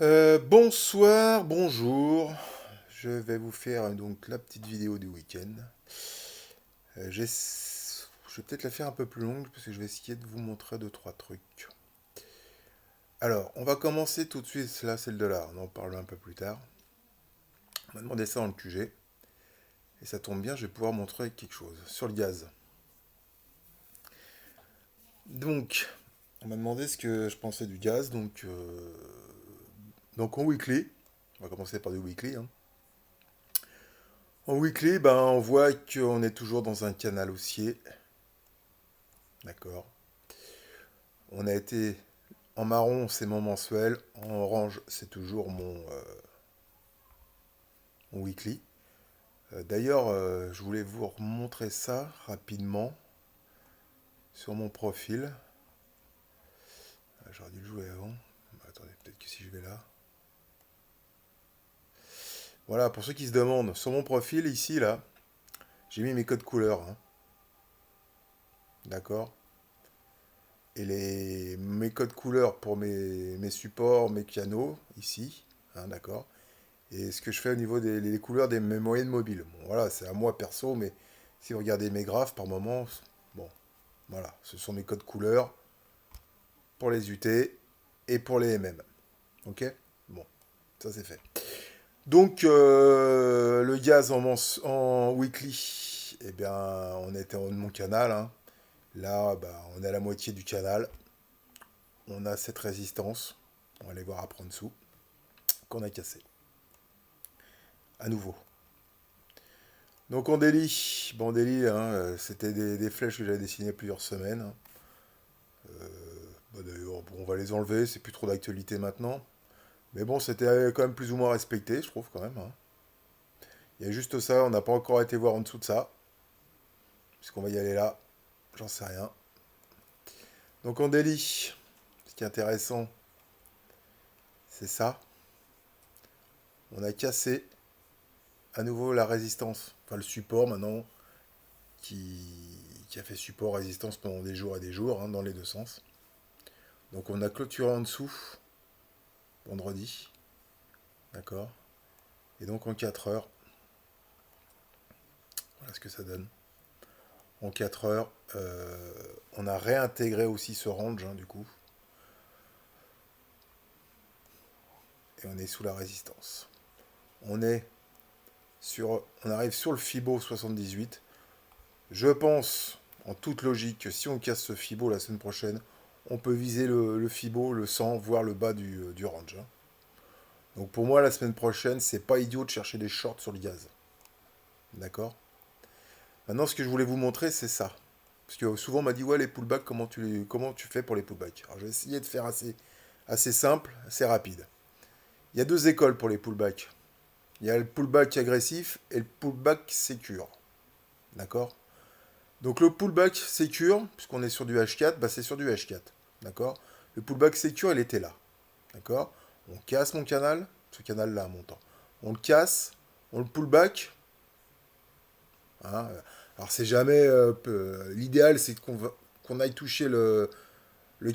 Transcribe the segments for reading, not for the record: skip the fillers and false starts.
Bonsoir, bonjour. Je vais vous faire donc la petite vidéo du week-end. Je vais peut-être la faire un peu plus longue parce que je vais essayer de vous montrer deux trois trucs. Alors, on va commencer tout de suite. Là, c'est le dollar. On en parle un peu plus tard. On m'a demandé ça dans le QG et ça tombe bien. Je vais pouvoir montrer quelque chose sur le gaz. Donc, on m'a demandé ce que je pensais du gaz. Donc en weekly, on va commencer par du weekly, hein. En weekly, ben, on voit qu'on est toujours dans un canal haussier. D'accord. On a été en marron, c'est mon mensuel. En orange, c'est toujours mon weekly. D'ailleurs, je voulais vous montrer ça rapidement sur mon profil. J'aurais dû le jouer avant. Attendez, peut-être que si je vais là. Voilà, pour ceux qui se demandent, sur mon profil, ici, là, j'ai mis mes codes couleurs, hein. D'accord. Et mes codes couleurs pour mes supports, mes canaux, ici, hein, d'accord. Et ce que je fais au niveau des couleurs mes moyennes mobiles. Bon, voilà, c'est à moi perso, mais si vous regardez mes graphes par moment, bon, voilà, ce sont mes codes couleurs pour les UT et pour les MM. Ok. Bon, ça c'est fait. Donc, le gaz en weekly, eh bien, on était en haut de mon canal, hein. Là, bah, on est à la moitié du canal. On a cette résistance, on va aller voir après en dessous, qu'on a cassé. À nouveau. Donc en daily, bon daily, hein, c'était des flèches que j'avais dessinées plusieurs semaines, hein. Bah, d'ailleurs, bon, on va les enlever, c'est plus trop d'actualité maintenant. Mais bon, c'était quand même plus ou moins respecté, je trouve quand même, hein. Il y a juste ça, on n'a pas encore été voir en dessous de ça. Puisqu'on va y aller là, j'en sais rien. Donc en daily, ce qui est intéressant, c'est ça. On a cassé à nouveau la résistance, enfin le support maintenant, qui a fait support résistance pendant des jours et des jours, hein, dans les deux sens. Donc on a clôturé en dessous, vendredi, d'accord. Et donc en 4 heures, voilà ce que ça donne. En 4 heures, on a réintégré aussi ce range, hein, du coup. Et on est sous la résistance. On arrive sur le Fibo 78. Je pense, en toute logique, que si on casse ce Fibo la semaine prochaine, on peut viser le Fibo, le 100, voire le bas du range, hein. Donc pour moi, la semaine prochaine, c'est pas idiot de chercher des shorts sur le gaz. D'accord. Maintenant, ce que je voulais vous montrer, c'est ça. Parce que souvent, on m'a dit, ouais, les pullbacks, comment tu fais pour les pullbacks? Alors, je vais essayer de faire assez simple, assez rapide. Il y a deux écoles pour les pullbacks. Il y a le pullback agressif et le pullback sécure. D'accord. Donc, le pullback sécure, puisqu'on est sur du H4, bah, c'est sur du H4. D'accord. Le pullback sécure, il était là. D'accord. On casse mon canal, ce canal-là, montant. On le casse, on le pullback, hein. Alors c'est jamais l'idéal, c'est qu'on aille toucher le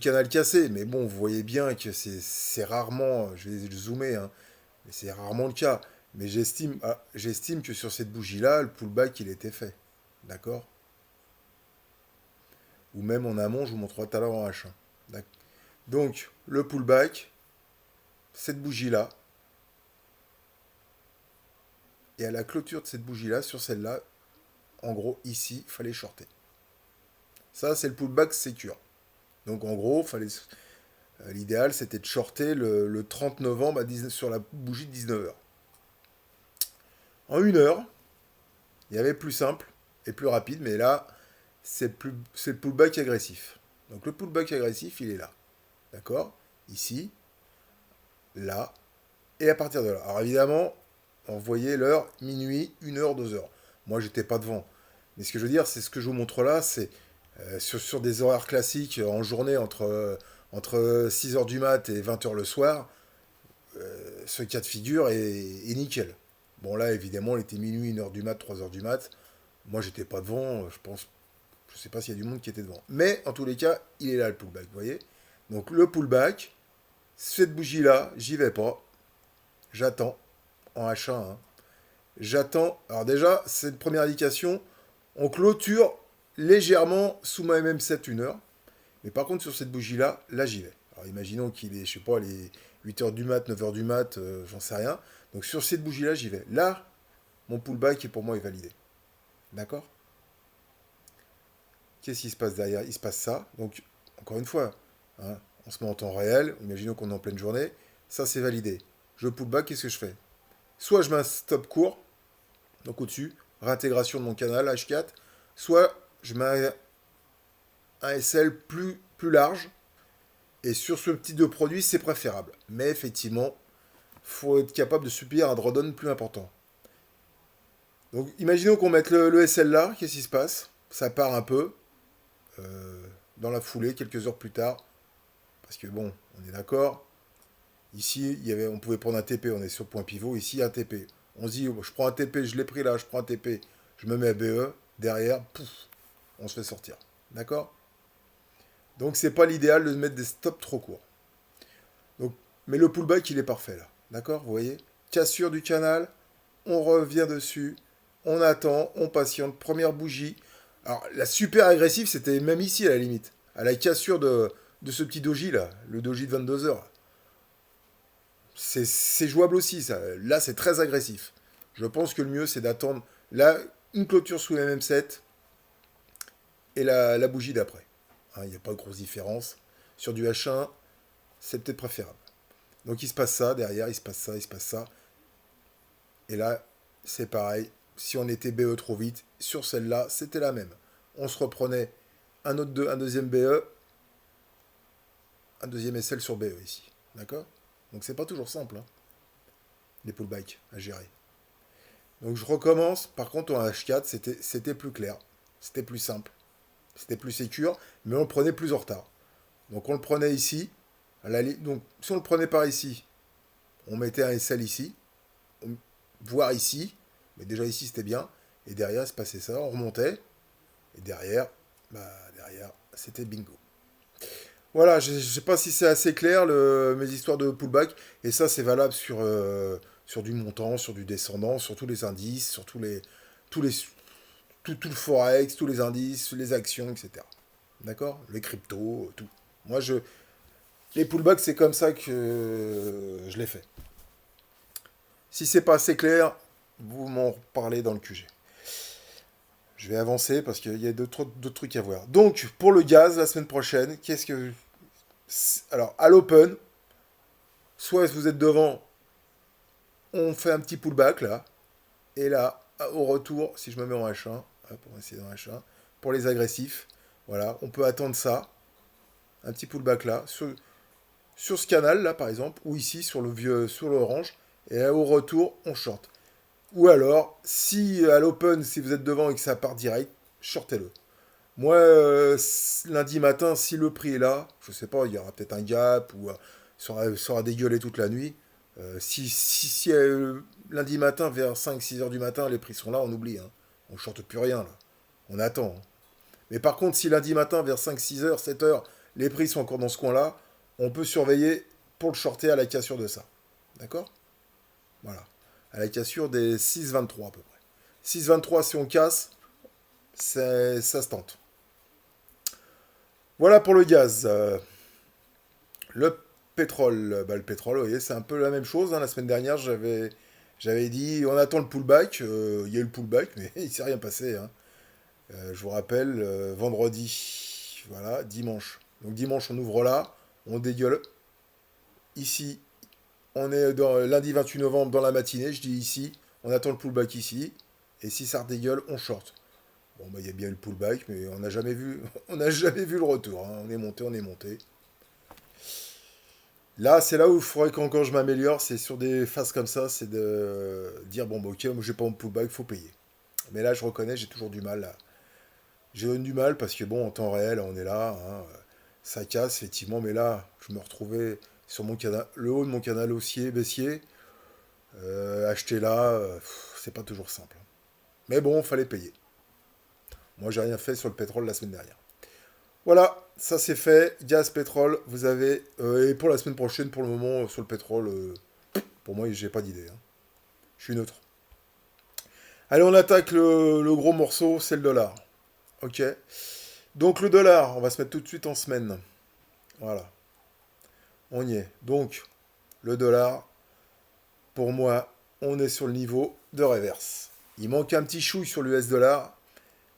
canal cassé, mais bon, vous voyez bien que c'est rarement, je vais zoomer, hein, mais c'est rarement le cas. Mais j'estime que sur cette bougie-là, le pullback il était fait, d'accord. Ou même en amont, je vous montrerai tout à l'heure en H1. Donc le pullback, cette bougie-là, et à la clôture de cette bougie-là, sur celle-là, en gros ici, il fallait shorter. Ça c'est le pullback secure. Donc en gros, l'idéal, c'était de shorter le 30 novembre sur la bougie de 19h. En 1 heure, il y avait plus simple et plus rapide, mais là, c'est le pullback agressif. Donc le pullback agressif, il est là. D'accord. Ici, là, et à partir de là. Alors évidemment, on voyait l'heure, minuit, 1 heure, 2 heures. Moi, j'étais pas devant. Mais ce que je veux dire, c'est ce que je vous montre là, c'est sur des horaires classiques en journée entre 6 heures du mat et 20 heures le soir, ce cas de figure est nickel. Bon, là, évidemment, il était minuit, 1 heure du mat, 3 heures du mat. Moi, j'étais pas devant. Je sais pas s'il y a du monde qui était devant. Mais, en tous les cas, il est là, le pullback, vous voyez. Donc, le pullback, Cette bougie-là, j'y vais pas. J'attends en H1, hein. J'attends. Alors déjà, c'est une première indication. On clôture légèrement sous ma MM7 une heure. Mais par contre, sur cette bougie-là, là, j'y vais. Alors imaginons qu'il est, je sais pas, les 8 heures du mat, 9 heures du mat, j'en sais rien. Donc sur cette bougie-là, j'y vais. Là, mon pullback, pour moi, est validé. D'accord? Qu'est-ce qui se passe derrière? Il se passe ça. Donc, encore une fois, hein, on se met en temps réel. Imaginons qu'on est en pleine journée. Ça, c'est validé. Je pullback, qu'est-ce que je fais? Soit je mets un stop court, donc au-dessus, réintégration de mon canal H4, soit je mets un SL plus large, et sur ce type de produit, c'est préférable. Mais effectivement, il faut être capable de subir un drawdown plus important. Donc imaginons qu'on mette le SL là, qu'est-ce qui se passe? Ça part un peu, dans la foulée, quelques heures plus tard, parce que bon, on est d'accord, ici, on pouvait prendre un TP, on est sur le point pivot, ici un TP. On se dit, oh, je prends un TP, je l'ai pris là, je prends un TP, je me mets à BE, derrière, pouf, on se fait sortir. D'accord? Donc c'est pas l'idéal de mettre des stops trop courts. Donc, mais le pullback, il est parfait là. D'accord? Vous voyez? Cassure du canal, on revient dessus, on attend, on patiente, première bougie. Alors la super agressive, c'était même ici à la limite, à la cassure de ce petit doji là, le doji de 22 heures. C'est jouable aussi, ça. Là, c'est très agressif. Je pense que le mieux, c'est d'attendre là une clôture sous la même 7 et la bougie d'après. Hein, il n'y a pas de grosse différence. Sur du H1, c'est peut-être préférable. Donc il se passe ça, derrière, il se passe ça, il se passe ça. Et là, c'est pareil. Si on était BE trop vite, sur celle-là, c'était la même. On se reprenait un deuxième BE, un deuxième SL sur BE ici. D'accord? Donc c'est pas toujours simple, hein, les pullbacks à gérer. Donc je recommence. Par contre, en H4, c'était plus clair. C'était plus simple. C'était plus sécure, mais on le prenait plus en retard. Donc on le prenait ici. Donc si on le prenait par ici, on mettait un SL ici, voire ici. Mais déjà ici, c'était bien. Et derrière, il se passait ça. On remontait. Et derrière, c'était bingo. Voilà, je ne sais pas si c'est assez clair, mes histoires de pullback. Et ça, c'est valable sur du montant, sur du descendant, sur tous les indices, sur tous les, tout le forex, tous les indices, les actions, etc. D'accord? Les cryptos, tout. Moi, les pullbacks, c'est comme ça que je les fais. Si c'est pas assez clair, vous m'en parlez dans le QG. Je vais avancer parce qu'il y a d'autres trucs à voir. Donc, pour le gaz, la semaine prochaine, qu'est-ce que... Alors, à l'open, soit vous êtes devant, on fait un petit pullback, là. Et là, au retour, si je me mets en H1, pour essayer dans H1, pour les agressifs, voilà, on peut attendre ça, un petit pullback là, sur ce canal là par exemple, ou ici sur l'orange, et là, au retour, on short. Ou alors, si à l'open, si vous êtes devant et que ça part direct, shortez-le. Moi, lundi matin, si le prix est là, je sais pas, il y aura peut-être un gap ou ça aura dégueulé toute la nuit. Si lundi matin, vers 5-6 heures du matin, les prix sont là, on oublie, hein. On ne shorte plus rien là. On attend, hein. Mais par contre, si lundi matin, vers 5-6 heures, 7 heures, les prix sont encore dans ce coin-là, on peut surveiller pour le shorter à la cassure de ça. D'accord? Voilà. À la cassure des 6,23 à peu près. 6,23 si on casse, ça se tente. Voilà pour le gaz. Le pétrole, le pétrole, vous voyez, c'est un peu la même chose, hein. La semaine dernière, j'avais dit, on attend le pullback. Il y a eu le pullback, mais il ne s'est rien passé, hein. Je vous rappelle, vendredi, voilà, dimanche. Donc dimanche, on ouvre là, on dégueule. Ici, on est dans lundi 28 novembre dans la matinée, je dis ici, on attend le pullback ici. Et si ça redégueule, on short. Bon, bah, il y a bien eu le pullback, mais on n'a jamais vu, on n'a jamais vu le retour, hein. On est monté, on est monté. Là, c'est là où il faudrait qu'encore je m'améliore, c'est sur des phases comme ça, c'est de dire, bon, bah, ok, moi j'ai pas mon pullback, il faut payer. Mais là, je reconnais, j'ai toujours du mal là. J'ai du mal parce que, bon, en temps réel, on est là, hein, ça casse, effectivement, mais là, je me retrouvais sur mon canal, le haut de mon canal haussier, baissier, acheter là, c'est pas toujours simple, hein. Mais bon, fallait payer. Moi, j'ai rien fait sur le pétrole la semaine dernière. Voilà, ça c'est fait. Gaz, pétrole, vous avez. Et pour la semaine prochaine, pour le moment, sur le pétrole, pour moi, j'ai pas d'idée, hein. Je suis neutre. Allez, on attaque le gros morceau, c'est le dollar. Ok. Donc le dollar, on va se mettre tout de suite en semaine. Voilà, on y est. Donc, le dollar, pour moi, on est sur le niveau de reverse. Il manque un petit chouille sur l'US dollar,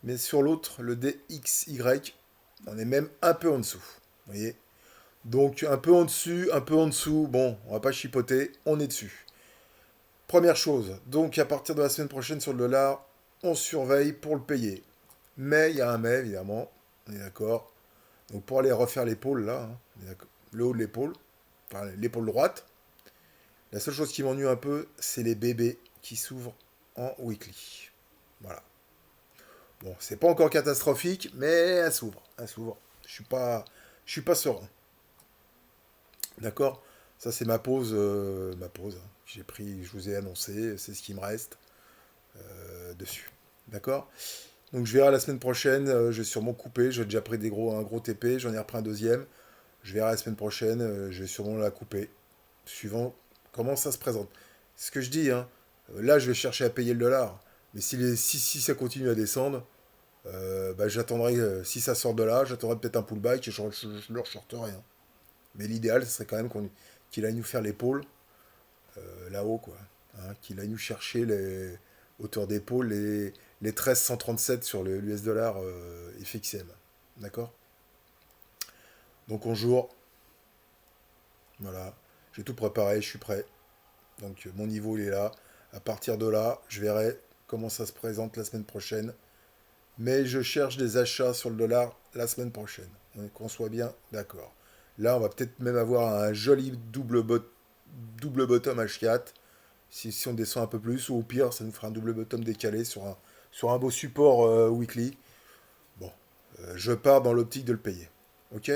mais sur l'autre, le DXY, on est même un peu en dessous. Vous voyez? Donc un peu en dessus, un peu en dessous. Bon, on va pas chipoter, on est dessus. Première chose, donc à partir de la semaine prochaine sur le dollar, on surveille pour le payer. Mais il y a un mais, évidemment, on est d'accord. Donc pour aller refaire l'épaule, là, hein, le haut de l'épaule, enfin l'épaule droite, la seule chose qui m'ennuie un peu, c'est les bébés qui s'ouvrent en weekly. Voilà. Bon, c'est pas encore catastrophique, mais elle s'ouvre. Elle s'ouvre. Je suis pas serein. D'accord? Ça, c'est ma pause, hein. J'ai pris, je vous ai annoncé, c'est ce qui me reste dessus. D'accord? Donc, je verrai la semaine prochaine, je vais sûrement couper. J'ai déjà pris un gros TP, j'en ai repris un deuxième. Je verrai la semaine prochaine, je vais sûrement la couper, suivant comment ça se présente. C'est ce que je dis, hein. Là, je vais chercher à payer le dollar. Mais si ça continue à descendre, bah, j'attendrai, si ça sort de là, j'attendrai peut-être un pullback et je leur shorterai, hein. Mais l'idéal, ce serait quand même qu'il aille nous faire l'épaule là-haut, quoi. Hein, qu'il aille nous chercher les hauteurs d'épaule, les 13,137 sur l'US dollar FXM. D'accord? Donc on joue. Voilà. J'ai tout préparé, je suis prêt. Donc mon niveau, il est là. À partir de là, je verrai comment ça se présente la semaine prochaine. Mais je cherche des achats sur le dollar la semaine prochaine. Qu'on soit bien d'accord. Là, on va peut-être même avoir un joli double bottom H4. Si on descend un peu plus, ou au pire, ça nous fera un double bottom décalé sur un beau support weekly. Bon, je pars dans l'optique de le payer. Ok?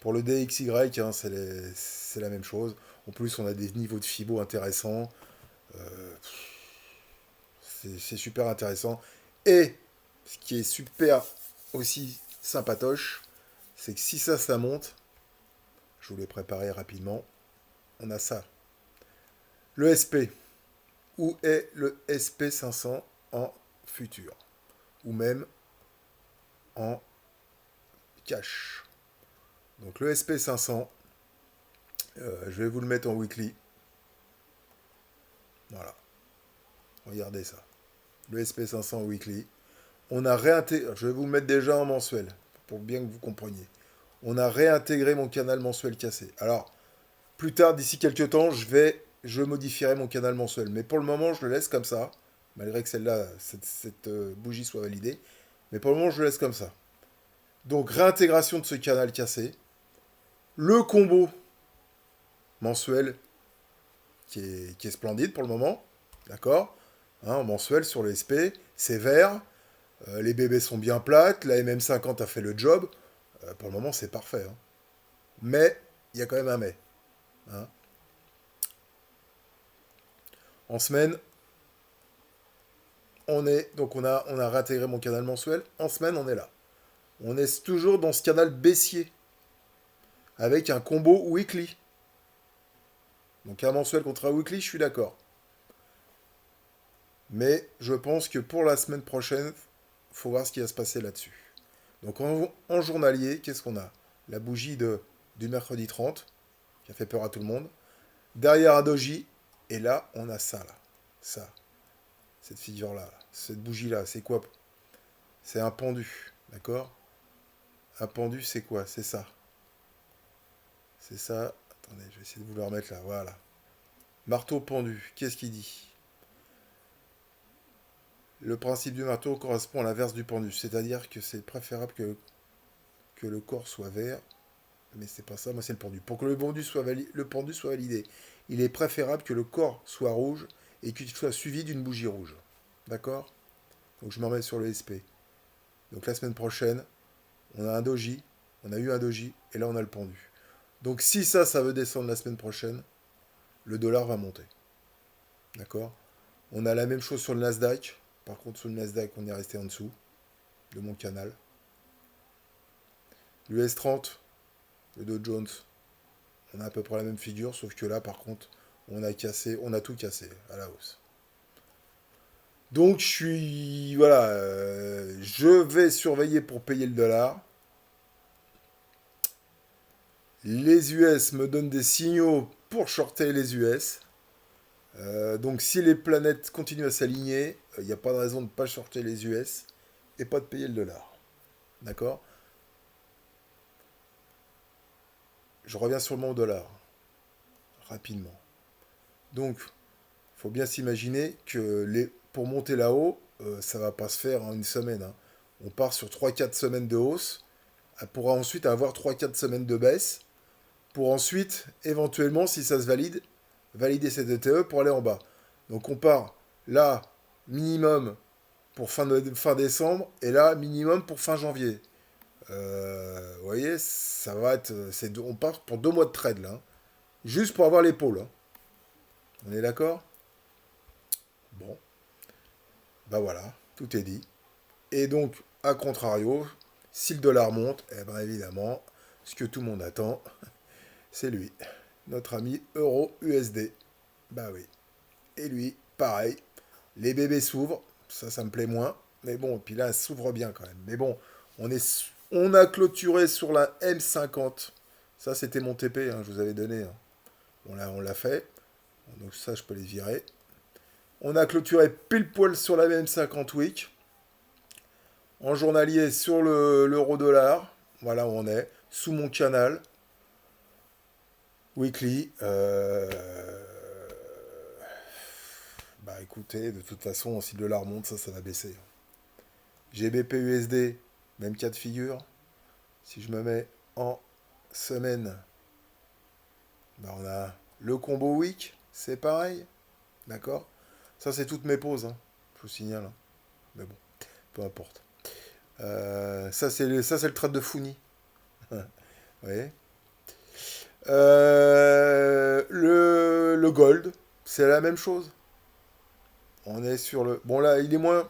Pour le DXY, hein, c'est la même chose. En plus, on a des niveaux de FIBO intéressants. C'est super intéressant. Et ce qui est super aussi sympatoche, c'est que si ça monte, je vous l'ai préparé rapidement, on a ça. Le SP. Où est le SP500 en futur? Ou même en cash. Donc le SP500, je vais vous le mettre en weekly. Voilà, regardez ça. Le SP500 weekly. On a réintégré, je vais vous le mettre déjà en mensuel, pour bien que vous compreniez. On a réintégré mon canal mensuel cassé. Alors, plus tard, d'ici quelques temps, je modifierai mon canal mensuel. Mais pour le moment, je le laisse comme ça, malgré que celle-là, cette bougie soit validée. Mais pour le moment, je le laisse comme ça. Donc, réintégration de ce canal cassé. Le combo mensuel qui est splendide pour le moment. D'accord, hein, en mensuel sur le SP, c'est vert. Les bébés sont bien plates. La MM50 a fait le job. Pour le moment, c'est parfait, hein. Mais, il y a quand même un mais, hein. En semaine, on a réintégré mon canal mensuel. En semaine, on est là. On est toujours dans ce canal baissier. Avec un combo weekly. Donc un mensuel contre un weekly, je suis d'accord. Mais je pense que pour la semaine prochaine, faut voir ce qui va se passer là-dessus. Donc en journalier, qu'est-ce qu'on a? La bougie du mercredi 30, qui a fait peur à tout le monde. Derrière un doji, et là, on a ça, là. Ça. Cette figure-là. Cette bougie-là, c'est quoi? C'est un pendu, d'accord? Un pendu, c'est quoi? C'est ça. C'est ça. Attendez, je vais essayer de vous le remettre là. Voilà. Marteau pendu. Qu'est-ce qu'il dit? Le principe du marteau correspond à l'inverse du pendu. C'est-à-dire que c'est préférable que le corps soit vert. Mais c'est pas ça, moi c'est le pendu. Pour que le pendu soit validé, il est préférable que le corps soit rouge et qu'il soit suivi d'une bougie rouge. D'accord? Donc je me remets sur le SP. Donc la semaine prochaine, on a un doji, on a eu un doji, et là on a le pendu. Donc si ça veut descendre la semaine prochaine, le dollar va monter. D'accord? On a la même chose sur le Nasdaq. Par contre, sur le Nasdaq, on est resté en dessous de mon canal. L'US 30, le Dow Jones, on a à peu près la même figure, sauf que là, par contre, on a tout cassé à la hausse. Donc, voilà, je vais surveiller pour payer le dollar. Les US me donnent des signaux pour shorter les US. Donc, si les planètes continuent à s'aligner, il n'y a pas de raison de ne pas shorter les US et pas de payer le dollar. D'accord? Je reviens sur le dollar, rapidement. Donc, il faut bien s'imaginer que pour monter là-haut, ça va pas se faire en une semaine, hein. On part sur 3 4 semaines de hausse, pour ensuite avoir 3 4 semaines de baisse, pour ensuite, éventuellement, si ça se valide, valider cette ETE pour aller en bas. Donc on part là, minimum pour fin décembre, et là, minimum pour fin janvier. Vous voyez, ça va être. On part pour 2 mois de trade là, hein. Juste pour avoir l'épaule, hein. On est d'accord? Bon, bah voilà, tout est dit. Et donc, à contrario, si le dollar monte, eh ben évidemment, ce que tout le monde attend, c'est lui, notre ami euro USD. Bah oui. Et lui, pareil, les bébés s'ouvrent, ça me plaît moins, mais bon, et puis là, elle s'ouvre bien quand même. Mais bon, on a clôturé sur la M50. Ça, c'était mon TP, hein, je vous avais donné, hein. On l'a fait, donc ça, je peux les virer. On a clôturé pile poil sur la M50 week. En journalier sur l'euro dollar. Voilà où on est. Sous mon canal. Weekly. Bah écoutez, de toute façon, si le dollar monte, ça va baisser. GBP USD, même cas de figure. Si je me mets en semaine, bah on a le combo week. C'est pareil. D'accord? Ça, c'est toutes mes pauses, hein, je vous signale, hein. Mais bon, peu importe. Ça, c'est le trade de Founi. Vous voyez. Le gold, c'est la même chose. On est sur le. Bon, là, il est moins.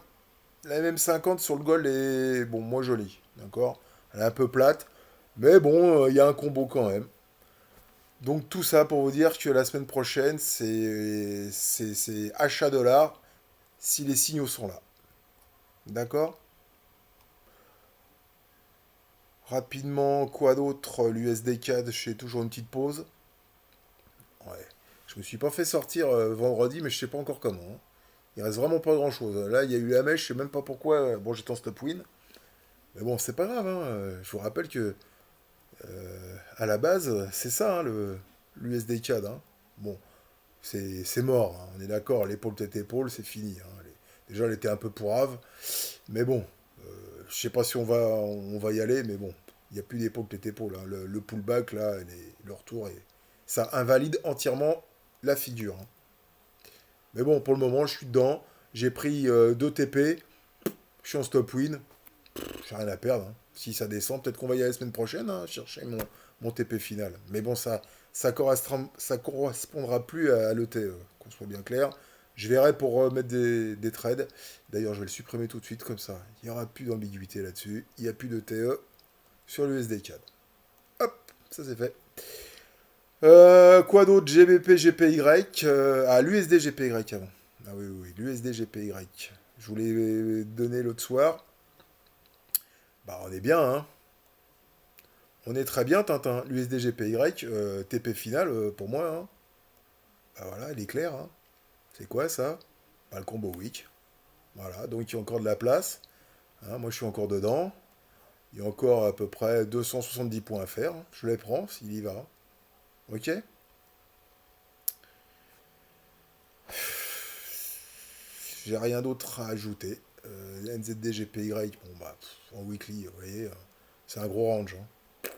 La MM50 sur le gold est, bon, moins jolie. D'accord? Elle est un peu plate. Mais bon, il y a un combo quand même. Donc, tout ça pour vous dire que la semaine prochaine, c'est achat dollar si les signaux sont là. D'accord? Rapidement, quoi d'autre? L'USD CAD, je fais toujours une petite pause. Ouais. Je me suis pas fait sortir vendredi, mais je sais pas encore comment, hein. Il reste vraiment pas grand chose. Là, il y a eu la mèche, je sais même pas pourquoi. Bon, j'étais en stop win. Mais bon, c'est pas grave, hein. Je vous rappelle que à la base, c'est ça, hein, l'USD CAD, hein. Bon, c'est mort, hein. On est d'accord, l'épaule tête épaule, c'est fini, hein. Déjà, elle était un peu pourrave. Mais bon, je sais pas si on va y aller, mais bon, il n'y a plus d'épaule tête épaule, hein. Le pullback, là, le retour, ça invalide entièrement la figure, hein. Mais bon, pour le moment, je suis dedans. J'ai pris 2 TP. Je suis en stop win. J'ai rien à perdre, hein. Si ça descend, peut-être qu'on va y aller la semaine prochaine, hein, chercher mon TP final. Mais bon, ça correspondra plus à l'ETE, qu'on soit bien clair. Je verrai pour mettre des trades. D'ailleurs, je vais le supprimer tout de suite, comme ça. Il n'y aura plus d'ambiguïté là-dessus. Il n'y a plus de TE sur l'USD CAD. Hop, ça c'est fait. Quoi d'autre? GBP, GPY. L'USD GPY avant. Ah oui, oui, oui, l'USD GPY. Je vous l'ai donné l'autre soir. Bah, on est bien, hein. On est très bien, Tintin. L'USD GPY, TP final pour moi, hein. Bah voilà, il est clair, hein. C'est quoi ça? Bah, le combo week. Voilà, donc il y a encore de la place, hein. Moi, je suis encore dedans. Il y a encore à peu près 270 points à faire, hein. Je les prends s'il y va. Ok? J'ai rien d'autre à ajouter. NZD GPY, bon bah, en weekly, vous voyez, c'est un gros range, hein.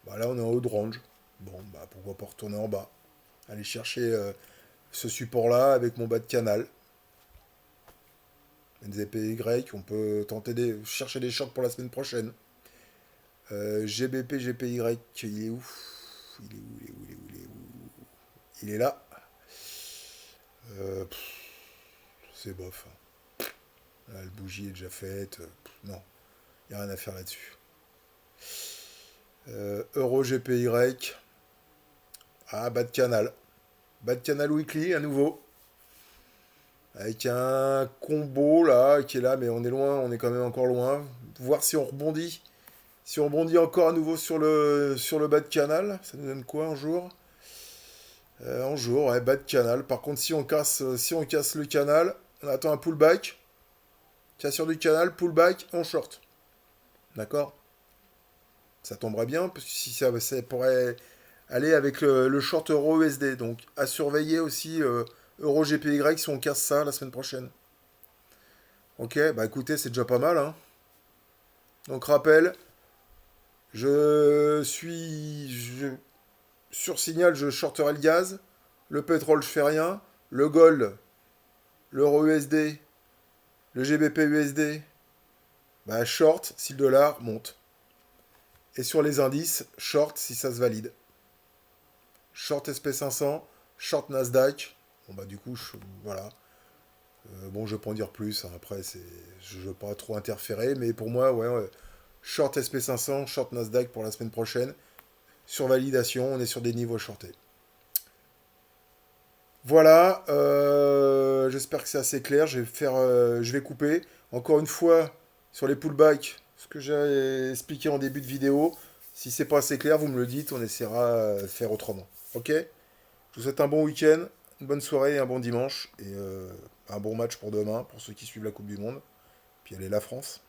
Bah là, on est en haut de range. Bon, bah pourquoi pas retourner en bas? Aller chercher ce support-là avec mon bas de canal. NZPY, on peut tenter de chercher des shorts pour la semaine prochaine. GBP, GPY, il est où? Il est où? Il est où? Il est où? Il est où? Il est là. C'est bof, hein. Là, le bougie est déjà faite. Non, il n'y a rien à faire là-dessus. Euro GPY. Ah, bas de canal. Bas de canal weekly à nouveau. Avec un combo là qui est là, mais on est loin, on est quand même encore loin. Voir si on rebondit. Si on rebondit encore à nouveau sur le bas de canal, ça nous donne quoi en jour? En jour, ouais, bas de canal. Par contre, si on casse le canal, on attend un pullback. Cassure du canal, pullback, on short. D'accord? Ça tomberait bien, parce que si ça pourrait aller avec le short euro USD. Donc à surveiller aussi euro GPY si on casse ça la semaine prochaine. Ok, bah écoutez, c'est déjà pas mal, hein. Donc rappel, sur signal, je shorterai le gaz. Le pétrole, je fais rien. Le gold, l'euro USD, le GBP USD, bah short si le dollar monte. Et sur les indices, short si ça se valide. Short SP500, short Nasdaq. Bon bah du coup, voilà. Bon, je vais pas en dire plus, hein. Après, je veux pas trop interférer, mais pour moi, ouais, ouais. Short SP500, short Nasdaq pour la semaine prochaine. Sur validation, on est sur des niveaux shortés. Voilà, j'espère que c'est assez clair. Je vais couper. Encore une fois, sur les pullbacks, ce que j'ai expliqué en début de vidéo. Si c'est pas assez clair, vous me le dites, on essaiera de faire autrement. Ok? Je vous souhaite un bon week-end, une bonne soirée et un bon dimanche. Et un bon match pour demain, pour ceux qui suivent la Coupe du Monde. Puis allez la France.